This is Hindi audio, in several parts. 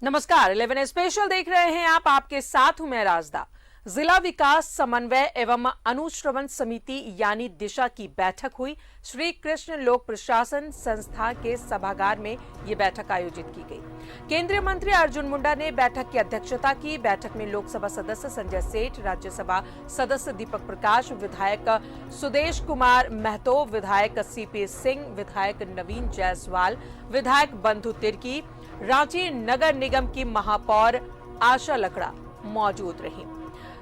नमस्कार, 11 स्पेशल देख रहे हैं आप। आपके साथ हूं मैं राजदा। जिला विकास समन्वय एवं अनुश्रवण समिति यानी दिशा की बैठक हुई। श्री कृष्ण लोक प्रशासन संस्था के सभागार में ये बैठक आयोजित की गई। केंद्रीय मंत्री अर्जुन मुंडा ने बैठक की अध्यक्षता की। बैठक में लोकसभा सदस्य संजय सेठ, राज्यसभा सदस्य दीपक प्रकाश, विधायक सुदेश कुमार महतो, विधायक सीपी सिंह, विधायक नवीन जायसवाल, विधायक बंधु तिर्की, रांची नगर निगम की महापौर आशा लकड़ा मौजूद रही।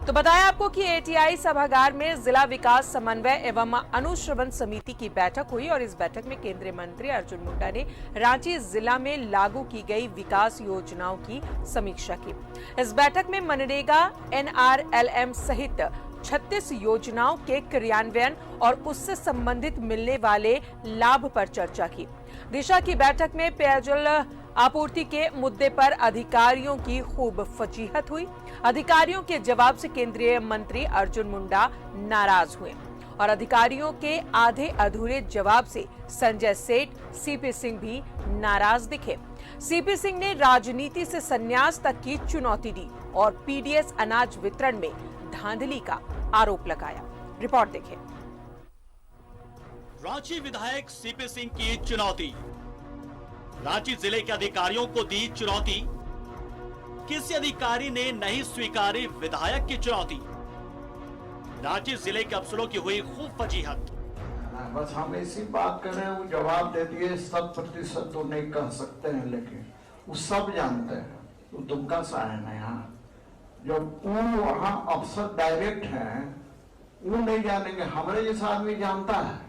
तो बताया आपको कि एटीआई सभागार में जिला विकास समन्वय एवं अनुश्रवण समिति की बैठक हुई और इस बैठक में केंद्रीय मंत्री अर्जुन मुंडा ने रांची जिला में लागू की गई विकास योजनाओं की समीक्षा की। इस बैठक में मनरेगा, एनआरएलएम सहित 36 योजनाओं के क्रियान्वयन और उससे संबंधित मिलने वाले लाभ पर चर्चा की। दिशा की बैठक में पेयजल आपूर्ति के मुद्दे पर अधिकारियों की खूब फजीहत हुई। अधिकारियों के जवाब से केंद्रीय मंत्री अर्जुन मुंडा नाराज हुए और अधिकारियों के आधे अधूरे जवाब से संजय सेठ, सीपी सिंह भी नाराज दिखे। सीपी सिंह ने राजनीति से संन्यास तक की चुनौती दी और पीडीएस अनाज वितरण में धांधली का आरोप लगाया। रिपोर्ट देखें। रांची विधायक सीपी सिंह की चुनौती। रांची जिले के अधिकारियों को दी चुनौती। किसी अधिकारी ने नहीं स्वीकारी विधायक की चुनौती। रांची जिले के अफसरों की हुई खूब फजीहत। बस हम इसी बात कर रहे हैं, वो जवाब दे दिए 100% तो नहीं कह सकते हैं, लेकिन वो सब जानते हैं। वो दुमका सा है ना, यहाँ जो वो वहाँ अफसर डायरेक्ट हैं वो नहीं जानेंगे, हमारे जैसा आदमी जानता है,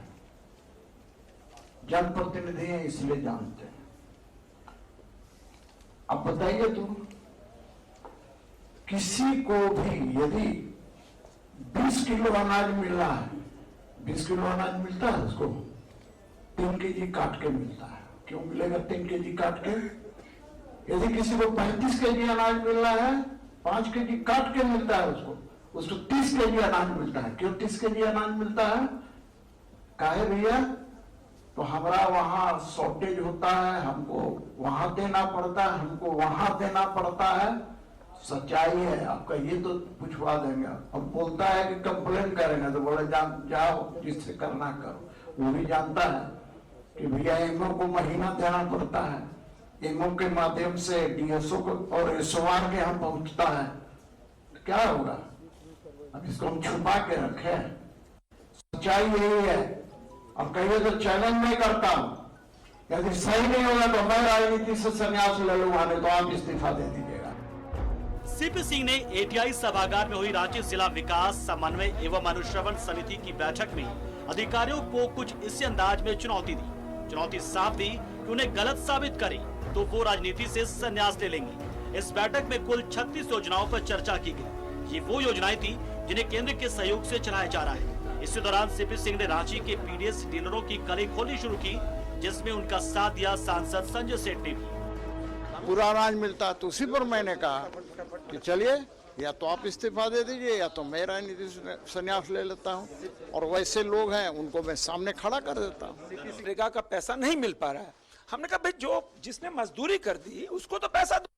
जनप्रतिनिधि हैं इसलिए जानते हैं। अब बताइए तो किसी को भी यदि 20 किलो अनाज मिल रहा है, 20 किलो अनाज मिलता है, उसको 3 केजी काट के मिलता है। क्यों मिलेगा 3 केजी काट के? यदि किसी को 35 केजी अनाज मिल रहा है, 5 केजी काट के मिलता है, उसको 30 केजी अनाज मिलता है। क्यों 30 केजी अनाज मिलता है? काहे भैया? तो हमारा वहां शॉर्टेज होता है, हमको वहां देना पड़ता है, हमको वहां देना पड़ता है। सच्चाई है आपका, ये तो पूछवा देंगे। अब बोलता है कि कंप्लेन करेंगे, तो बोले जाओ जिससे करना करो। वो भी जानता है कि भैया एमओ को महीना देना पड़ता है, एमओ के माध्यम से डीएसओ को और एसओआर के यहाँ पहुंचता है। क्या होगा? अब इसको हम छुपा के रखे। सच्चाई यही है। अब कहिए तो चैलेंज नहीं करता हूं, यदि सही नहीं होगा तो मैं राजनीति से संन्यास ले लूंगा, नहीं तो आप इस्तीफा दे दीजिएगा। सीपी सिंह ने एटीआई सभागार में हुई रांची जिला विकास समन्वय एवं अनुश्रवण समिति की बैठक में अधिकारियों को कुछ इसी अंदाज में चुनौती दी। चुनौती साफ दी कि उन्हें गलत साबित करें तो वो राजनीति से संन्यास ले लेंगे। इस बैठक में कुल 36 योजनाओं पर चर्चा की गई। ये वो योजनाएं थी जिन्हें केंद्र के सहयोग से चलाया जा रहा है। इसी दौरान सीपी सिंह ने रांची के पीडीएस डीलरों की कली खोलनी शुरू की, जिसमें उनका साथ दिया सांसद संजय सेठ ने भी। पूरा अनाज मिलता है, तो उसी पर मैंने कहा कि चलिए या तो आप इस्तीफा दे दीजिए या तो मैं राजनीति से संन्यास ले लेता हूं। और वैसे लोग हैं उनको मैं सामने खड़ा कर देता हूं। मनरेगा का पैसा नहीं मिल पा रहा है। हमने कहा भाई जो जिसने मजदूरी कर दी उसको तो पैसा दो।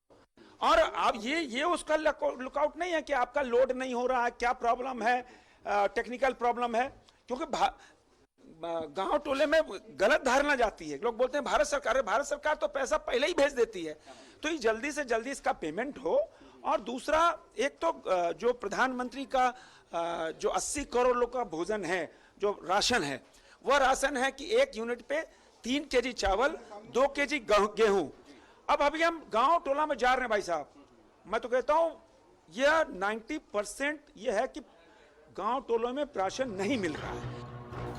और अब ये उसका लुकआउट नहीं है कि आपका लोड नहीं हो रहा है, क्या प्रॉब्लम है, टेक्निकल प्रॉब्लम है। क्योंकि गांव टोले में गलत धारणा जाती है, लोग बोलते हैं भारत सरकार तो पैसा पहले ही भेज देती है, तो ये जल्दी से जल्दी इसका पेमेंट हो। और दूसरा, एक तो जो प्रधानमंत्री का जो 80 करोड़ लोग का भोजन है, जो राशन है, वह राशन है कि 1 यूनिट पे 3 केजी चावल, 2 केजी गेहूं। अब अभी हम गांव टोला में जा रहे हैं भाई साहब, मैं तो कहता हूं यह 90% यह है कि गांव टोलों में राशन नहीं मिल रहा है।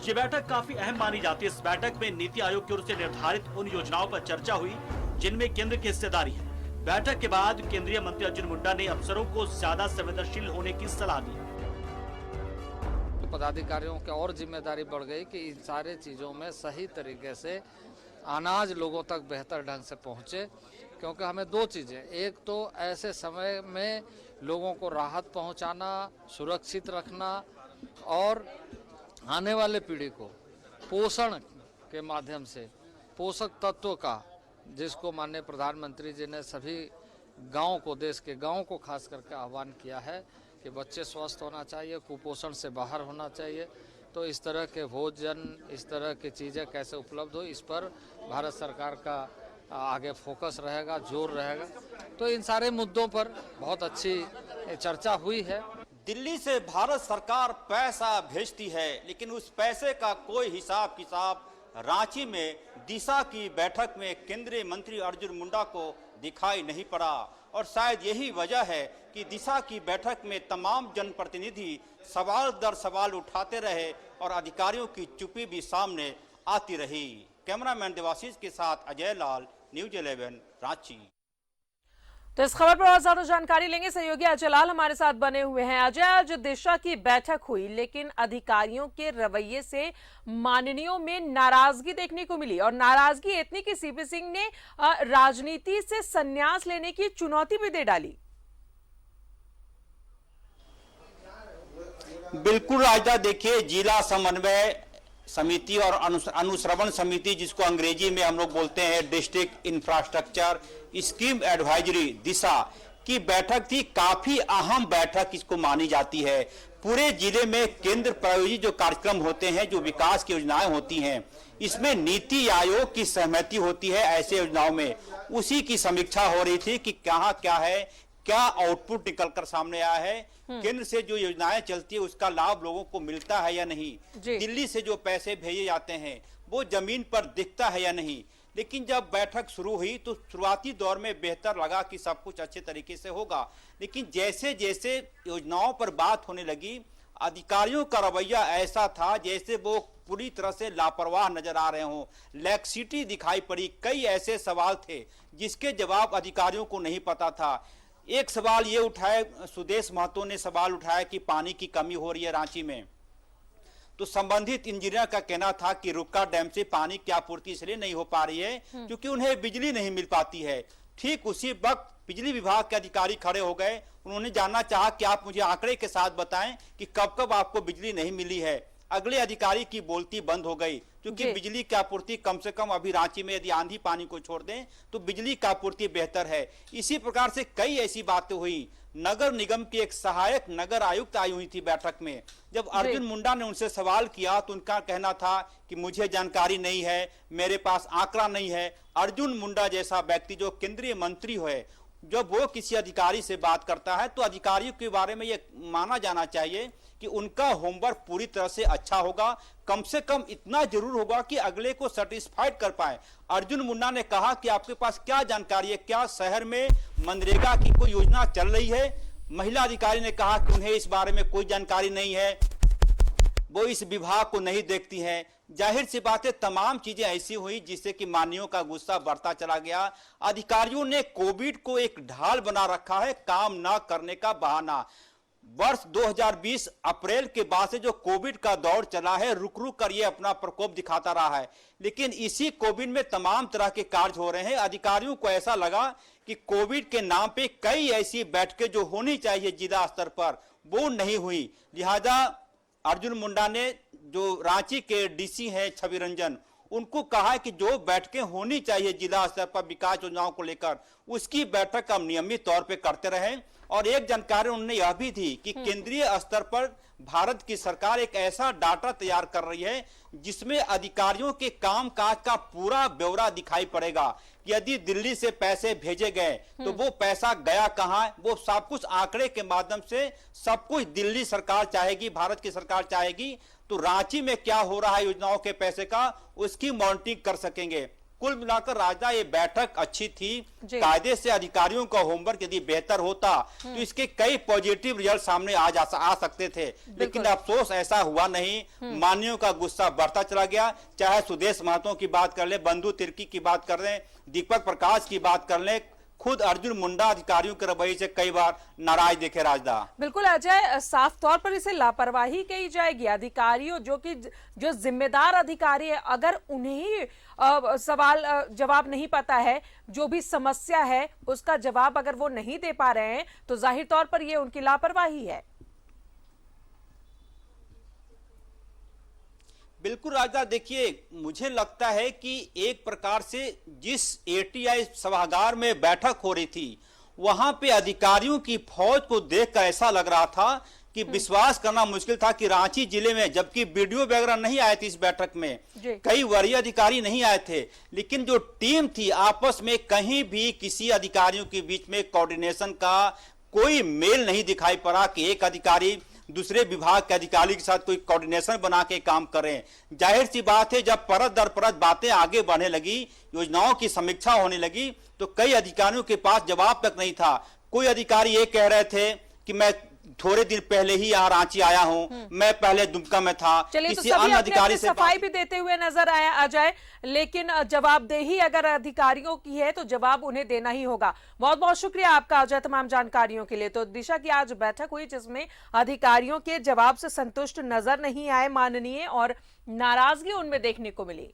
ये बैठक काफी अहम मानी जाती है। इस बैठक में नीति आयोग की ओर से निर्धारित उन योजनाओं पर चर्चा हुई जिनमें केंद्र की हिस्सेदारी है। बैठक के बाद केंद्रीय मंत्री अर्जुन मुंडा ने अफसरों को ज्यादा संवेदनशील होने की सलाह दी। पदाधिकारियों की और जिम्मेदारी बढ़ गई कि इन सारे चीजों में सही तरीके से अनाज लोगों तक बेहतर ढंग से पहुंचे। क्योंकि हमें 2 चीजें, एक तो ऐसे समय में लोगों को राहत पहुंचाना, सुरक्षित रखना, और आने वाले पीढ़ी को पोषण के माध्यम से पोषक तत्व का, जिसको माननीय प्रधानमंत्री जी ने सभी गांव को, देश के गांव को खास करके आह्वान किया है कि बच्चे स्वस्थ होना चाहिए, कुपोषण से बाहर होना चाहिए। तो इस तरह के भोजन, इस तरह की चीज़ें कैसे उपलब्ध हो, इस पर भारत सरकार का आगे फोकस रहेगा, जोर रहेगा। तो इन सारे मुद्दों पर बहुत अच्छी चर्चा हुई है। दिल्ली से भारत सरकार पैसा भेजती है, लेकिन उस पैसे का कोई हिसाब किताब रांची में दिशा की बैठक में केंद्रीय मंत्री अर्जुन मुंडा को दिखाई नहीं पड़ा। और शायद यही वजह है कि दिशा की बैठक में तमाम जनप्रतिनिधि सवाल दर सवाल उठाते रहे और अधिकारियों की चुप्पी भी सामने आती रही। कैमरामैन देवाशीष के साथ अजय लाल, न्यूज 11 रांची। तो इस खबर पर और ज्यादा जानकारी लेंगे, सहयोगी अजय लाल हमारे साथ बने हुए हैं। अजय, आज दिशा की बैठक हुई, लेकिन अधिकारियों के रवैये से माननीयों में नाराजगी देखने को मिली, और नाराजगी इतनी कि सीपी सिंह ने राजनीति से संन्यास लेने की चुनौती भी दे डाली। बिल्कुल राजदा, देखिए जिला समन्वय समिति और अनुश्रवण समिति, जिसको अंग्रेजी में हम लोग बोलते हैं डिस्ट्रिक्ट इंफ्रास्ट्रक्चर स्कीम एडवाइजरी दिशा की बैठक थी। काफी अहम बैठक इसको मानी जाती है। पूरे जिले में केंद्र प्रायोजित जो कार्यक्रम होते हैं, जो विकास की योजनाएं होती हैं, इसमें नीति आयोग की सहमति होती है ऐसे योजनाओं में। उसी की समीक्षा हो रही थी कि कहाँ क्या है, क्या आउटपुट निकलकर सामने आया है, केंद्र से जो योजनाएं चलती है उसका लाभ लोगों को मिलता है या नहीं, दिल्ली से जो पैसे भेजे जाते हैं वो जमीन पर दिखता है या नहीं। लेकिन जब बैठक शुरू हुई तो शुरुआती दौर में बेहतर लगा कि सब कुछ अच्छे तरीके से होगा, लेकिन जैसे जैसे योजनाओं पर बात होने लगी, अधिकारियों का रवैया ऐसा था जैसे वो पूरी तरह से लापरवाह नजर आ रहे हों। लैक्सिटी दिखाई पड़ी। कई ऐसे सवाल थे जिसके जवाब अधिकारियों को नहीं पता था। एक सवाल ये उठाया, सुदेश महतो ने सवाल उठाया कि पानी की कमी हो रही है रांची में, तो संबंधित इंजीनियर का कहना था कि रुक्का डैम से पानी की आपूर्ति इसलिए नहीं हो पा रही है क्योंकि उन्हें बिजली नहीं मिल पाती है। ठीक उसी वक्त बिजली विभाग के अधिकारी खड़े हो गए। उन्होंने जानना चाहा कि आप मुझे आंकड़े के साथ बताएं कि कब कब आपको बिजली नहीं मिली है। अगले अधिकारी की बोलती बंद हो गई, क्योंकि बिजली की आपूर्ति कम से कम अभी रांची में यदि आंधी पानी को छोड़ दें तो बिजली की आपूर्ति बेहतर है। इसी प्रकार से कई ऐसी बातें हुई। नगर निगम की एक सहायक नगर आयुक्त आई हुई थी बैठक में। जब अर्जुन मुंडा ने उनसे सवाल किया तो उनका कहना था कि मुझे जानकारी नहीं है, मेरे पास आंकड़ा नहीं है। अर्जुन मुंडा जैसा व्यक्ति जो केंद्रीय मंत्री है, जब वो किसी अधिकारी से बात करता है तो अधिकारियों के बारे में ये माना जाना चाहिए कि उनका होमवर्क पूरी तरह से अच्छा होगा, कम से कम इतना जरूर होगा कि अगले को सेटिस्फाइड कर पाए। अर्जुन मुंडा ने कहा कि आपके पास क्या जानकारी है, क्या शहर में मनरेगा की कोई योजना चल रही है? महिला अधिकारी ने कहा कि उन्हें इस बारे में कोई जानकारी नहीं है, वो इस विभाग को नहीं देखती हैं। जाहिर सी बात है, तमाम चीजें ऐसी हुई जिससे कि माननीयों का गुस्सा बढ़ता चला गया। अधिकारियों ने कोविड को एक ढाल बना रखा है, काम ना करने का बहाना। वर्ष 2020 अप्रैल के बाद से जो कोविड का दौर चला है, रुक रुक कर ये अपना प्रकोप दिखाता रहा है, लेकिन इसी कोविड में तमाम तरह के कार्य हो रहे हैं। अधिकारियों को ऐसा लगा कि कोविड के नाम पे कई ऐसी बैठकें जो होनी चाहिए जिला स्तर पर वो नहीं हुई। लिहाजा अर्जुन मुंडा ने, जो रांची के डीसी हैं छवि रंजन, उनको कहा है कि जो बैठकें होनी चाहिए जिला स्तर पर विकास योजनाओं को लेकर, उसकी बैठक हम नियमित तौर पे करते रहें। और एक जानकारी उन्होंने यह भी दी कि केंद्रीय स्तर पर भारत की सरकार एक ऐसा डाटा तैयार कर रही है जिसमें अधिकारियों के कामकाज का पूरा ब्यौरा दिखाई पड़ेगा। यदि दिल्ली से पैसे भेजे गए तो वो पैसा गया कहां, वो सब कुछ आंकड़े के माध्यम से सब कुछ दिल्ली सरकार चाहेगी, भारत की सरकार चाहेगी, तो रांची में क्या हो रहा है योजनाओं के पैसे का, उसकी मॉनिटरिंग कर सकेंगे। कुल मिलाकर राजा ये बैठक अच्छी थी। कायदे से अधिकारियों का होमवर्क यदि बेहतर होता तो इसके कई पॉजिटिव रिजल्ट सामने आ सकते थे, लेकिन अफसोस ऐसा हुआ नहीं। माननीयों का गुस्सा बढ़ता चला गया। चाहे सुदेश महतो की बात कर ले, बंधु तिर्की की बात कर ले, दीपक प्रकाश की बात कर ले, खुद अर्जुन मुंडा अधिकारियों के रवैये से कई बार नाराज देखे राजदा। बिल्कुल अजय, साफ तौर पर इसे लापरवाही कही जाएगी। अधिकारियों जो जिम्मेदार अधिकारी है, अगर उन्हें सवाल जवाब नहीं पता है, जो भी समस्या है उसका जवाब अगर वो नहीं दे पा रहे हैं तो जाहिर तौर पर ये उनकी लापरवाही है। बिल्कुल राजा, देखिए मुझे लगता है कि एक प्रकार से जिस एटीआई सभागार में बैठक हो रही थी वहां पे अधिकारियों की फौज को देखकर ऐसा लग रहा था कि विश्वास करना मुश्किल था कि रांची जिले में, जबकि वीडियो वगैरह नहीं आए थे इस बैठक में, कई वरीय अधिकारी नहीं आए थे, लेकिन जो टीम थी आपस में कहीं भी किसी अधिकारियों के बीच में कोऑर्डिनेशन का कोई मेल नहीं दिखाई पड़ा कि एक अधिकारी दूसरे विभाग के अधिकारी के साथ कोई कोऑर्डिनेशन बना के काम करें। जाहिर सी बात है, जब परत दर परत बातें आगे बढ़ने लगी, योजनाओं की समीक्षा होने लगी, तो कई अधिकारियों के पास जवाब तक नहीं था। कोई अधिकारी ये कह रहे थे कि मैं थोड़े दिन पहले ही यहाँ रांची आया हूँ, मैं पहले दुमका में था। चलिए, तो किसी सभी अन्य अपने अधिकारी अपने से सफाई भी देते हुए नजर आ जाए, लेकिन जवाबदेही अगर अधिकारियों की है तो जवाब उन्हें देना ही होगा। बहुत बहुत शुक्रिया आपका अजय तमाम जानकारियों के लिए। तो दिशा की आज बैठक हुई जिसमें अधिकारियों के जवाब से संतुष्ट नजर नहीं आए माननीय, और नाराजगी उनमें देखने को मिली।